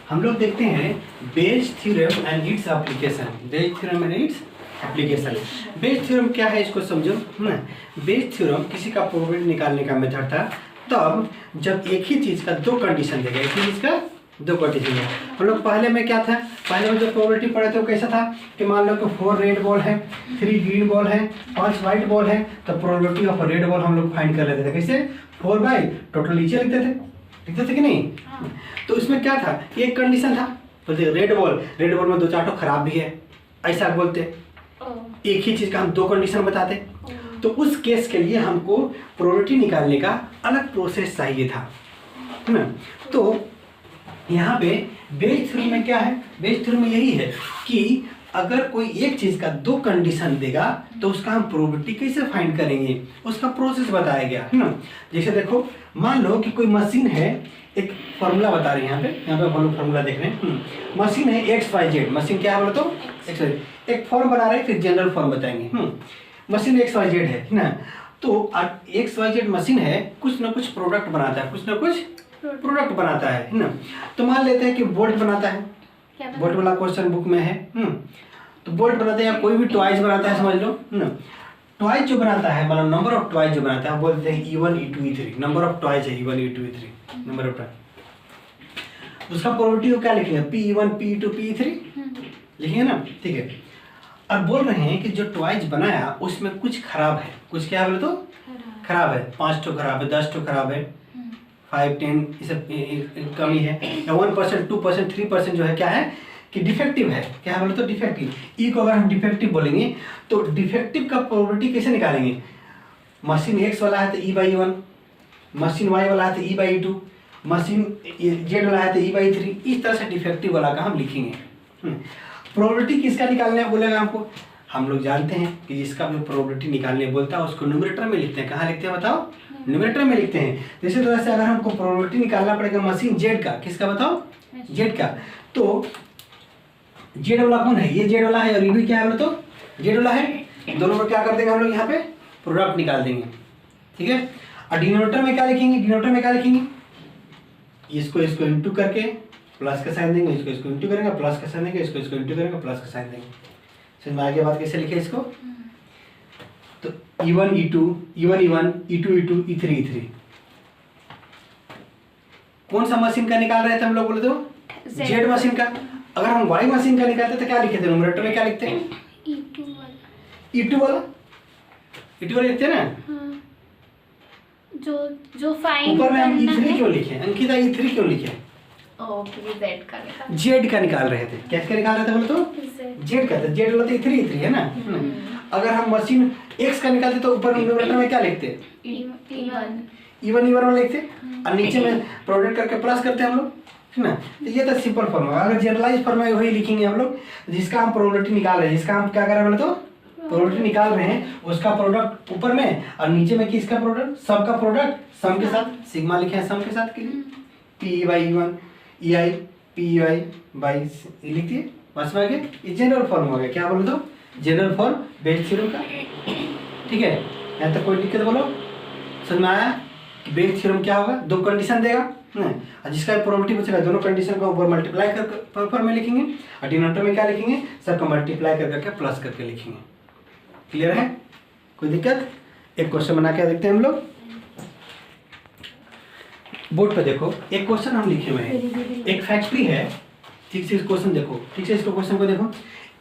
हम लोग देखते हैं Bayes theorem and its application. Bayes theorem and its application. Bayes theorem क्या है इसको समझो ना। बेज थ्योरम किसी का प्रोबेबिलिटी निकालने का मेथड था तब जब एक ही चीज़ का दो कंडीशन देगा, एक ही चीज़ का दो कंडीशन है। हम लोग पहले में क्या था, पहले में जो प्रोबेबिलिटी पढ़े थे वो कैसा था कि मान लो कि 4 रेड बॉल है, 3 ग्रीन बॉल है, 5 वाइट बॉल है, तो प्रोबेबिलिटी ऑफ रेड बॉल हम लोग फाइंड कर लेते थे। कैसे? 4 बाई टोटल नीचे लिखते थे कि नहीं। तो इसमें क्या था, एक कंडीशन था तो रेड बॉल में 2-4 खराब भी है, ऐसा बोलते। एक ही चीज़ का हम दो कंडीशन बताते, तो उस केस के लिए हमको प्रोबेबिलिटी निकालने का अलग प्रोसेस चाहिए था, है ना। तो यहाँ पे बेज थ्योरम में क्या है, बेज थ्योरम में यही है कि अगर कोई एक चीज़ का दो कंडीशन देगा तो उसका हम प्रोबेबिलिटी कैसे फाइंड करेंगे, उसका प्रोसेस बताया गया है ना। जैसे देखो, मान लो कि कोई मशीन है, एक फॉर्मूला बता रहे हैं यहाँ पे हम लोग फॉर्मूला देख रहे हैं। मशीन है XYZ, मशीन क्या है बोलो तो XYZ। एक फॉर्म बना रहे हैं, फिर जनरल फॉर्म बताएंगे। मशीन XYZ है ना। तो XYZ मशीन है, कुछ ना कुछ प्रोडक्ट बनाता है, कुछ ना कुछ प्रोडक्ट बनाता है ना। तो मान लेते हैं कि बोल्ट बनाता है, बोल्ट वाला क्वेश्चन बुक में है। तो बोल्ट बनाते हैं या कोई भी टॉयज बनाता है, समझ लो ना। टॉयज जो बनाता है, मतलब नंबर ऑफ टॉयज जो बनाता है, बोलते हैं E1 E2 E3। Number of toys है E1 E2 E3, number of toy. उसका प्रोबेबिलिटी को क्या लिखेंगे, P1 P2 P3 लिखेंगे ना, ठीक है। अब बोल रहे हैं कि जो टॉयज बनाया उसमें कुछ खराब है, कुछ क्या बोले तो खराब है, 5 ठो खराब है, 10 ठो खराब है, 5-10 ये सब कमी है, या 1% 2% 3% जो है क्या है कि डिफेक्टिव है। क्या है बोले तो डिफेक्टिव। ई को अगर हम डिफेक्टिव बोलेंगे तो डिफेक्टिव का प्रोबेबिलिटी कैसे निकालेंगे। मशीन X वाला है तो E/1, मशीन Y वाला है तो E/2, मशीन Z वाला है तो E/3। इस तरह से डिफेक्टिव वाला का हम लिखेंगे। प्रोबेबिलिटी किसका निकालने बोलेगा हमको, हम लोग जानते हैं कि जिसका भी प्रोबेबिलिटी निकालने बोलता है उसको न्यूमरेटर में लिखते हैं। कहाँ लिखते हैं बताओ, न्यूमरेटर में लिखते हैं। इसी तरह से अगर हमको प्रोबेबिलिटी निकालना पड़ेगा मशीन Z का, किसका बताओ, Z का, तो Z वाला कौन है, ये Z वाला है और ये भी क्या है बोलो तो Z वाला है। दोनों को क्या कर देंगे हम लोग यहाँ पे प्रोडक्ट निकाल देंगे, ठीक है। और डिनोमिनेटर में क्या लिखेंगे, डिनोमिनेटर में क्या लिखेंगे, इसको इंटू करके प्लस का साइन देंगे, इसको इंटू करेंगे प्लस का साइन देंगे, इसको इंटू करेंगे प्लस का साइन देंगे। समझ में आगे बात कैसे लिखे इसको। तो E1 E2 E1 E1 E2 E2 E3 E3 कौन सा मशीन का निकाल रहे थे हम लोग बोले तो Z मशीन का। अगर हम Y मशीन का निकालते तो क्या लिखे थे, न्यूमरेटर में क्या लिखते हैं E2 वाला लिखते हैं ना। जो फाइंड ऊपर में हम E3 क्यों लिखे, अंकिता E3 क्यों लिखे, Z का निकाल रहे थे। कैसे निकाल रहे थे बोले तो Z का, तो Z वाला तो E3 है ना। अगर हम मशीन X का निकालते तो ऊपर न्यूमरेटर में क्या लिखते, E1 वाला लिखते और नीचे में प्रोडक्ट करके प्लस करते हम लोग, है ना। तो ये तो सिंपल फॉर्म है। अगर जनरलाइज फॉर्म है वही लिखेंगे हम लोग, जिसका हम प्रोबेबिलिटी निकाल रहे हैं, जिसका हम क्या कर रहे हैं बोले तो प्रोबेबिलिटी निकाल रहे हैं, उसका प्रोडक्ट ऊपर में और नीचे में किसका प्रोडक्ट, सब का प्रोडक्ट सम के साथ सिग्मा लिखे हैं, सम के साथ के लिए P/E1 EI PEI बाई लिख दिए, बस में आ गया। ये जनरल फॉर्म हो गया, क्या बोले तो जनरल फॉर्म बेज थ्योरम का, ठीक है। यहाँ तक कोई दिक्कत बोलो, समझ में आया कि बेज थ्योरम क्या होगा, दो कंडीशन देगा और जिसका प्रोबेबिलिटी बचेगा दोनों कंडीशन को ऊपर मल्टीप्लाई कर ऊपर में लिखेंगे और डिनोमिनेटर में क्या लिखेंगे, सबका मल्टीप्लाई कर करके प्लस करके लिखेंगे। क्लियर है, कोई दिक्कत। एक क्वेश्चन बना के देखते हैं हम लोग। बोर्ड पे देखो एक क्वेश्चन हम लिखे हुए हैं। एक फैक्ट्री है, ठीक से इस क्वेश्चन देखो, ठीक से इसको क्वेश्चन को देखो।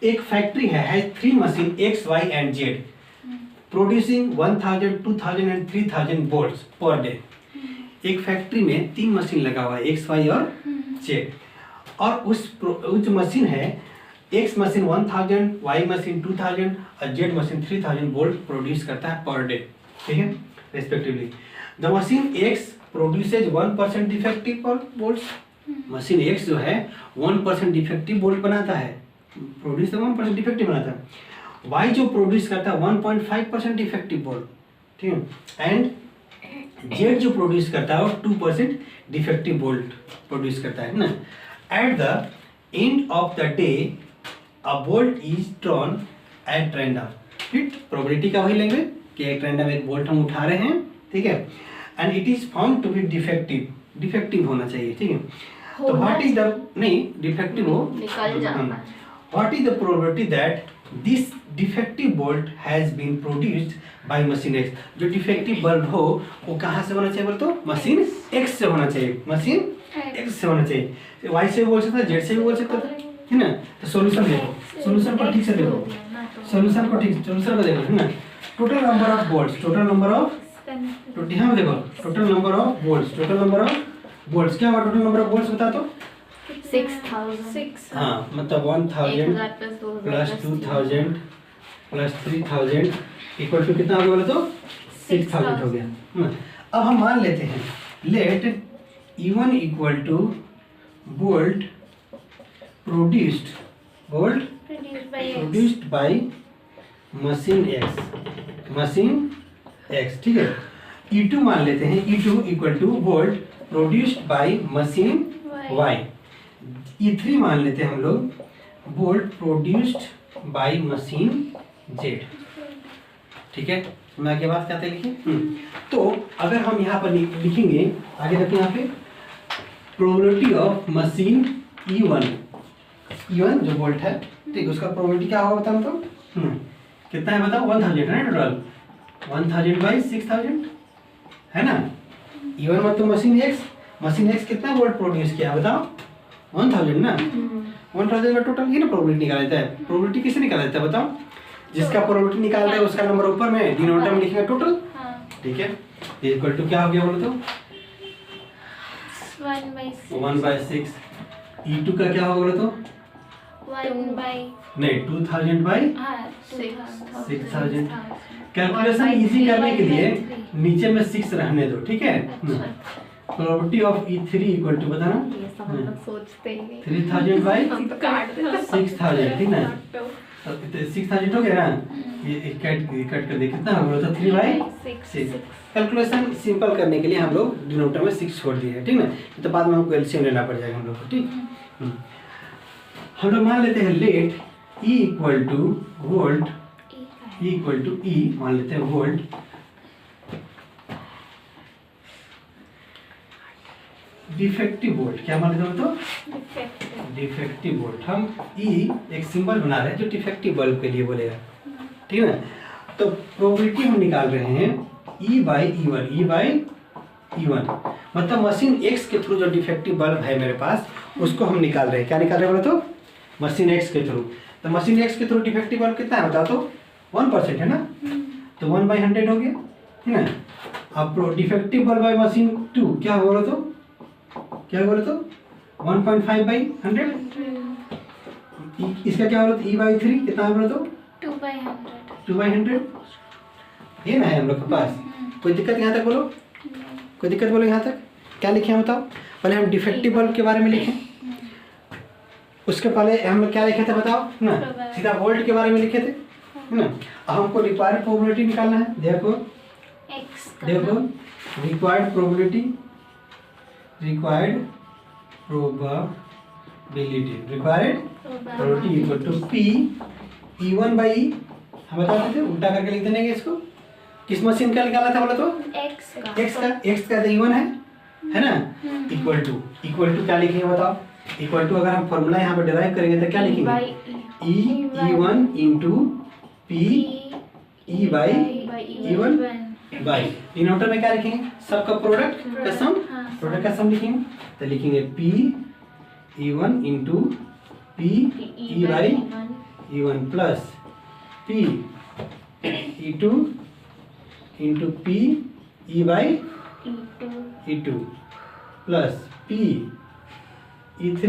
एक फैक्ट्री है 3 machine X Y and Z producing 1000 2000 and 3000 bolts per day. एक फैक्ट्री में 3 मशीन लगा हुआ है X Y और Z, और उस मशीन है X मशीन 1000, Y मशीन 2000 और Z मशीन 3000 बोल्ट प्रोड्यूस करता है पर डे, ठीक है, respectively. The machine X produces 1% defective bolts. Machine X जो है 1% डिफेक्टिव बोल्ट बनाता है, प्रोड्यूस 1% डिफेक्टिव बनाता है। Y जो प्रोड्यूस करता है 1.5% डिफेक्टिव बोल्ट, ठीक है। एंड Z जो प्रोड्यूस करता है वो 2% डिफेक्टिव बोल्ट प्रोड्यूस करता है ना। At the end of the day a bolt is drawn at random. ठीक, प्रोबेबिलिटी का वही लेंगे कि एक रैंडम एक बोल्ट हम उठा रहे हैं, ठीक है। And it is found to be defective, defective होना चाहिए, ठीक है। तो व्हाट इज द नहीं डिफेक्टिव हो निकल जाता है। What is the probability that this defective bolt has been produced by machine X. जो डिफेक्टिव बल्ब हो वो कहाँ से होना चाहिए बोल तो मशीन एक्स से होना चाहिए, मशीन एक्स से होना चाहिए। वाई से भी बोल सकता है, जेड से भी बोल सकता है ना। तो सॉल्यूशन देखो, सॉल्यूशन को ठीक से देखो, सॉल्यूशन को ठीक सॉल्यूशन को देखो, है ना। Total number of bolts, total number of यहाँ देखो, total number of bolts, total number of bolts क्या हुआ, टोटल नंबर ऑफ बोल्ट्स बता तो 6000। हाँ मतलब 1000 प्लस 2000 प्लस 3000 इक्वल टू कितना हो गया बोले तो 6000 हो गया। अब हम मान लेते हैं let E1 equal to bolt produced by machine X, ठीक है। E2 मान लेते हैं, E2 equal to bolt produced by machine Y. E3 मान लेते हैं हम लोग bolt produced by machine Z, ठीक है। मैं आगे बात करते लिखिए। तो अगर हम यहाँ पर लिखेंगे आगे देखिए यहाँ पे प्रोबेबिलिटी ऑफ मशीन E1 जो बोल्ट है, ठीक, उसका प्रोबेबिलिटी क्या होगा बताओ तो कितना है बताओ 1000 है टोटल 1000 बाई 6000 है ना। E1 मतलब मशीन एक्स कितना वोल्ट प्रोड्यूस किया बताओ 1000 ना। 1000 का टोटल ये ना प्रोबेबिलिटी निकाला जाता है। प्रोबेबिलिटी किसे निकाला जाता है बताओ, जिसका प्रोबेबिलिटी निकालता है उसका नंबर ऊपर में डिनोमिनेटर में लिखेंगे टोटल, ठीक है। इक्वल टू क्या हो गया बोलो तो 1/6। E2 का क्या होगा बोलो तो 2000 बाई 6000। कैलकुलेशन इजी करने के लिए नीचे में 6 रहने दो, ठीक है। Probability of E3 equal to बताना ये सब हम लोग सोचते ही नहीं। 3000 बाई हम तो काट देते 6000, ठीक ना। तो 6000 हो गया ना, ये कट कर दे कितना होगा तो 3/6। कैलकुलेशन सिंपल करने के लिए हम लोग डिनोमिनेटर में 6 छोड़ दिए, ठीक ना। तो बाद में हमको एलसीएम लेना पड़ जाएगा हम लोग को, ठीक। हम लोग मान लेते हैं let E equal to bolt, E equal to E मान लेते हैं वोल्ट डिफेक्टिव वोल्ट, क्या मान लेते हैं तो डिफेक्टिव वोल्ट। हम E एक सिंबल बना रहे हैं जो डिफेक्टिव बल्ब के लिए बोलेगा, ठीक है ना। तो प्रोबेबिलिटी हम निकाल रहे हैं E बाई E1 मतलब मशीन X के थ्रू जो डिफेक्टिव बल्ब है मेरे पास उसको हम निकाल रहे हैं। क्या निकाल रहे हैं बोले तो मशीन X के थ्रू। तो मशीन X के थ्रू डिफेक्टिव बल्ब कितना है बताओ तो 1% है ना, तो 1/100 हो गया, है ना। अब डिफेक्टिव बल्ब बाई मशीन 2 क्या बोलो तो 1.5/100। इसका क्या बोलो तो E/3 कितना बोलो तो 2/100 ये ना है हम लोग के पास। कोई दिक्कत यहाँ तक बोलो, कोई दिक्कत बोलो यहाँ तक। क्या लिखे हैं बताओ, पहले हम डिफेक्टिव बल्ब के बारे में लिखें, उसके पहले हम लोग क्या लिखे थे बताओ ना, सीधा वोल्ट के बारे में लिखे थे, है ना। अब हमको रिक्वायर्ड प्रोबेबिलिटी निकालना है। देखो required probability equal to P E1 by E। हम बताते थे उल्टा करके लिख देंगे इसको। किस मशीन का निकाला था बोला तो X का तो E1 है ना। इक्वल टू क्या लिखेंगे बताओ, इक्वल टू अगर हम फॉर्मूला यहाँ पे डिराइव करेंगे तो क्या लिखेंगे E1 into P E by E1 by denominator में क्या लिखेंगे सबका प्रोडक्ट का सम लिखेंगे। तो लिखेंगे P E1 into P E by E1 plus P E2 into P E by E2 plus P E3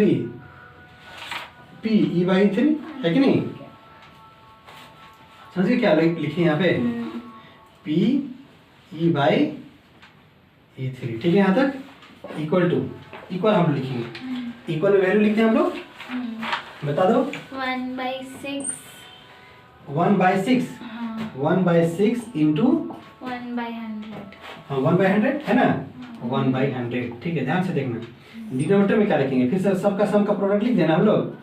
P E by E3 है कि नहीं। समझिए क्या लिखे यहाँ पे P E बाई E3, ठीक है। यहाँ तक इक्वल हम लिखेंगे, इक्वल में वैल्यू लिखते हैं हम लोग, बता दो 1/6 इंटू 1/100 है ना 1/100, ठीक है। ध्यान से देखना डिनोमिनेटर में क्या लिखेंगे, फिर सबका सम का प्रोडक्ट लिख देना हम लोग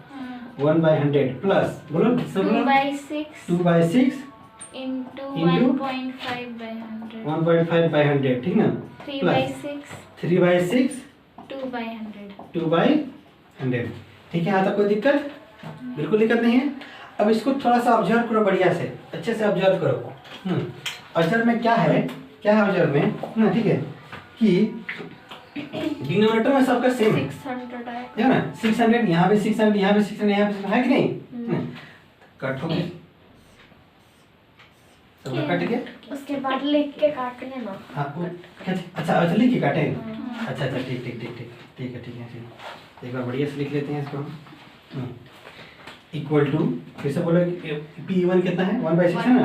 1/100 प्लस बोलो 2/6 इंटू 1.5/100, ठीक ना, 3/6 3/6 2/100 2/100। ठीक है, यहाँ तक कोई दिक्कत? बिल्कुल दिक्कत नहीं है। अब इसको थोड़ा सा ऑब्जर्व करो, बढ़िया से अच्छे से ऑब्जर्व करो। ऑब्जर्व में क्या है ऑब्जर्व में ना, ठीक है, कि डिनोमिनेटर में सबका सेम है 600 है ना, 600, यहाँ भी 600, यहाँ भी 600, यहाँ भी 600, है कि नहीं? कट हो गया, सब कट गया। उसके बाद लिख के काटेंगे ना। हाँ अच्छा लिख के काटे। अच्छा ठीक है। एक बार बढ़िया से लिख लेते हैं इसको। इक्वल टू, फिर से बोलो, P1 कितना है? 1/6 है ना?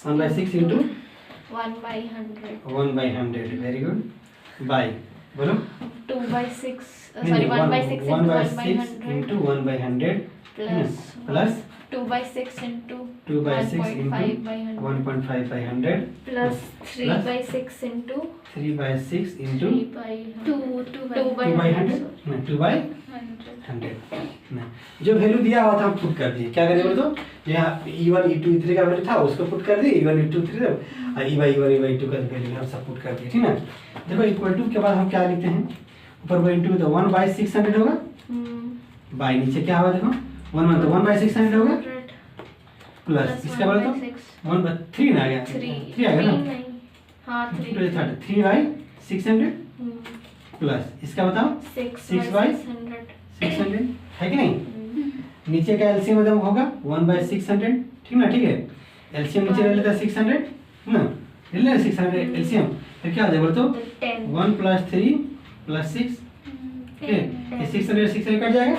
1/6 इंटू 1/100। Very good. बाय बोलो 2/6 sorry 1/6 into 1/100 plus 2/6 into 2/6 into 1/5/100 plus 3/6 into 3/6 into 2/100 ना, जो वैल्यू दिया हुआ था हम पुट कर दिए। क्या करें बोलो तो, यहाँ E1 E2 E3 का वैल्यू था उसको पुट कर दिए, E1 E2 E3 और E1 E2 का वैल्यू हम सब पुट कर दिए। ठीक ना, देखो इक्वल टू के बाद हम क्या लिखते हैं, ऊपर वो इंटू तो 1/600 होगा, बाय नीचे क्या होगा देखो 1 तो 1/600 होगा, प्लस इसका बोलो तो 1/3 आ गया, 3 आ गया ना, हाँ 3/600 प्लस इसका बताओ 6/600 है कि नहीं? नीचे का एलसीएम मतलब होगा 1/600। ठीक ना, ठीक है, एलसीएम नीचे ले लेता 600 ना, ले लेना 600 एलसीएम, फिर क्या हो जाएगा बोलो तो 1 + 3 + 6, ठीक है, ये 600 कट जाएगा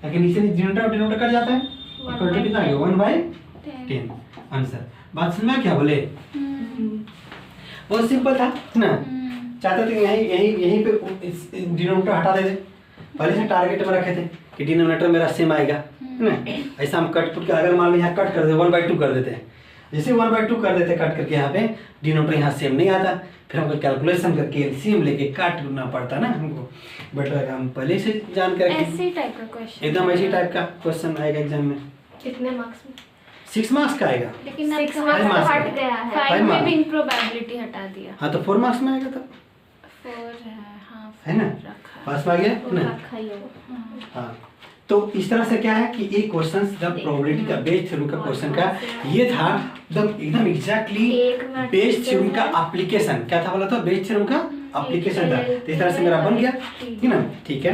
ताकि नीचे डिनोमिनेटर कट जाता है। इक्वल टू कितना आ गया 1/10 आंसर। बात समझ में क्या बोले? बहुत सिंपल था ना, चाहते थे यहीं पे डिनोमिनेटर हटा देते, पहले से टारगेट में रखे थे कि डिनोमिनेटर मेरा सेम आएगा, है ना। ऐसा हम कट पुट के अगर मान लो यहाँ कट कर दे 1/2 कर देते हैं, जैसे 1/2 कर देते कट करके यहाँ पे डिनोमिनेटर यहाँ सेम नहीं आता, फिर हमको कैलकुलेशन करके एलसीएम लेके काटना पड़ता ना हमको। बट अगर हम पहले से जान कर ऐसे टाइप का क्वेश्चन, एकदम ऐसी टाइप का क्वेश्चन आएगा एग्जाम में। कितने मार्क्स में? 6 मार्क्स का आएगा, लेकिन 6 5 मार्क्स marks हट गया है, 5 5 में marks। भी प्रोबेबिलिटी हटा दिया। हाँ तो 4 मार्क्स में आएगा तब, 4 है, हाँ है ना, पास में आ गया वो ना। रखा ही होगा। हाँ तो इस तरह से क्या है कि एक क्वेश्चन जब प्रोबेबिलिटी का बेस थ्योरम का क्वेश्चन का ये था एकदम एग्जैक्टली बेस थ्योरम का एप्लीकेशन। क्या था बोला था, बेस थ्योरम का एप्लीकेशन था। तो इस तरह से मेरा बन गया, ठीक है ना, ठीक है।